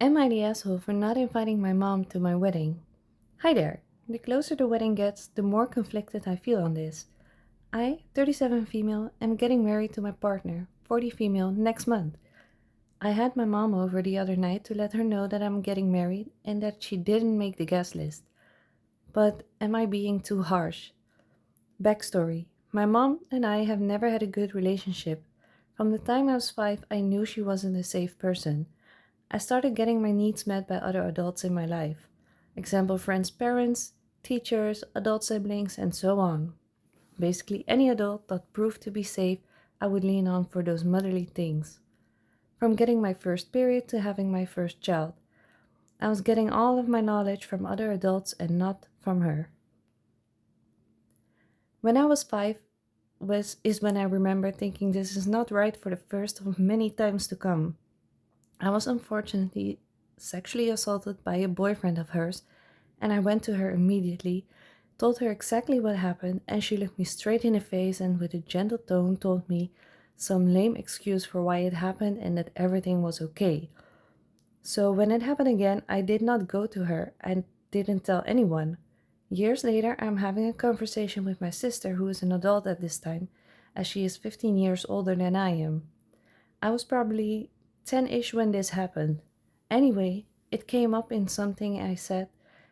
Am I the asshole for not inviting my mom to my wedding? Hi there. The closer the wedding gets, the more conflicted I feel on this. I, 37 female, am getting married to my partner, 40 female, next month. I had my mom over the other night to let her know that I'm getting married and that she didn't make the guest list. But am I being too harsh? Backstory: my mom and I have never had a good relationship. From the time I was 5, I knew she wasn't a safe person. I started getting my needs met by other adults in my life. Example: friends' parents, teachers, adult siblings, and so on. Basically, any adult that proved to be safe, I would lean on for those motherly things. From getting my first period to having my first child, I was getting all of my knowledge from other adults and not from her. When I was 5 is when I remember thinking this is not right for the first of many times to come. I was unfortunately sexually assaulted by a boyfriend of hers, and I went to her immediately, told her exactly what happened, and she looked me straight in the face and with a gentle tone told me some lame excuse for why it happened and that everything was okay. So when it happened again, I did not go to her and didn't tell anyone. Years later, I'm having a conversation with my sister, who is an adult at this time, as she is 15 years older than I am. I was probably 10-ish when this happened. Anyway, it came up in something I said,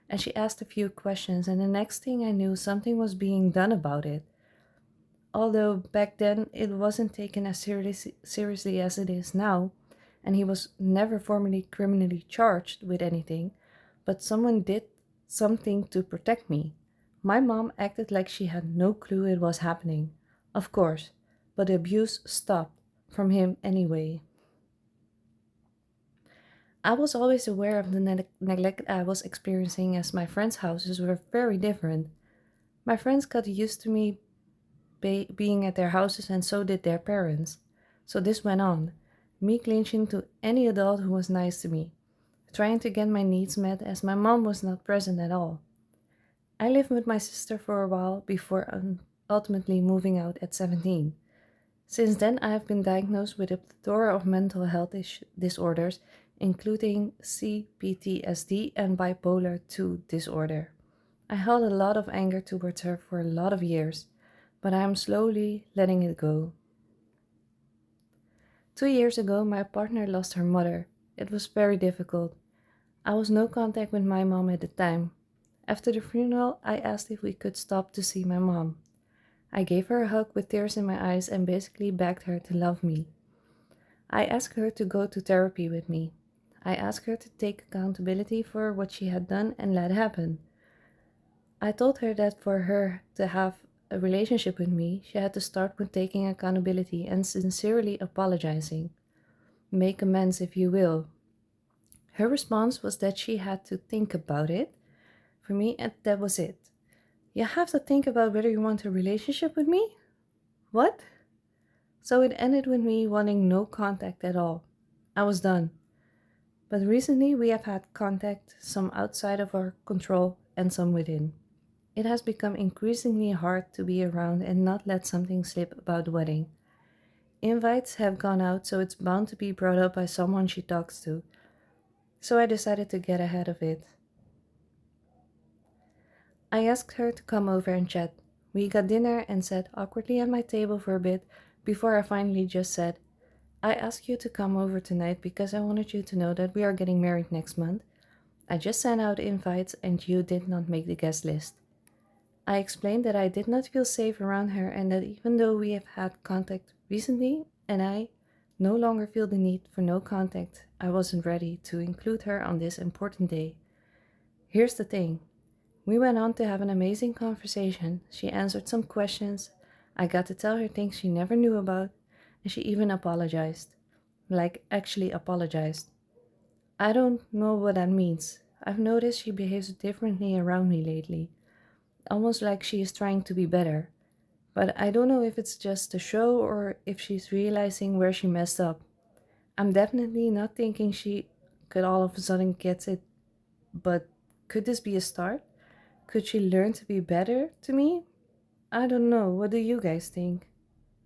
and she asked a few questions, and the next thing I knew, something was being done about it. Although back then it wasn't taken as seriously as it is now, and he was never formally criminally charged with anything, but someone did something to protect me. My mom acted like she had no clue it was happening, of course, but the abuse stopped from him anyway. I was always aware of the neglect I was experiencing as my friends' houses were very different. My friends got used to me being at their houses, and so did their parents. So this went on, me clinching to any adult who was nice to me, trying to get my needs met as my mom was not present at all. I lived with my sister for a while before ultimately moving out at 17. Since then, I have been diagnosed with a plethora of mental health disorders, including CPTSD and bipolar 2 disorder. I held a lot of anger towards her for a lot of years, but I am slowly letting it go. 2 years ago, my partner lost her mother. It was very difficult. I was no contact with my mom at the time. After the funeral, I asked if we could stop to see my mom. I gave her a hug with tears in my eyes and basically begged her to love me. I asked her to go to therapy with me. I asked her to take accountability for what she had done and let happen. I told her that for her to have a relationship with me, she had to start with taking accountability and sincerely apologizing. Make amends, if you will. Her response was that she had to think about it. For me, and that was it. You have to think about whether you want a relationship with me? What? So it ended with me wanting no contact at all. I was done. But recently we have had contact, some outside of our control and some within. It has become increasingly hard to be around and not let something slip about the wedding. Invites have gone out, so it's bound to be brought up by someone she talks to. So I decided to get ahead of it. I asked her to come over and chat. We got dinner and sat awkwardly at my table for a bit before I finally just said, I asked you to come over tonight because I wanted you to know that we are getting married next month. I just sent out invites and you did not make the guest list. I explained that I did not feel safe around her and that even though we have had contact recently and I no longer feel the need for no contact, I wasn't ready to include her on this important day. Here's the thing. We went on to have an amazing conversation. She answered some questions. I got to tell her things she never knew about, and she even apologized. Like, actually apologized. I don't know what that means. I've noticed she behaves differently around me lately, almost like she is trying to be better. But I don't know if it's just a show or if she's realizing where she messed up. I'm definitely not thinking she could all of a sudden get it, but could this be a start? Could she learn to be better to me? I don't know. What do you guys think?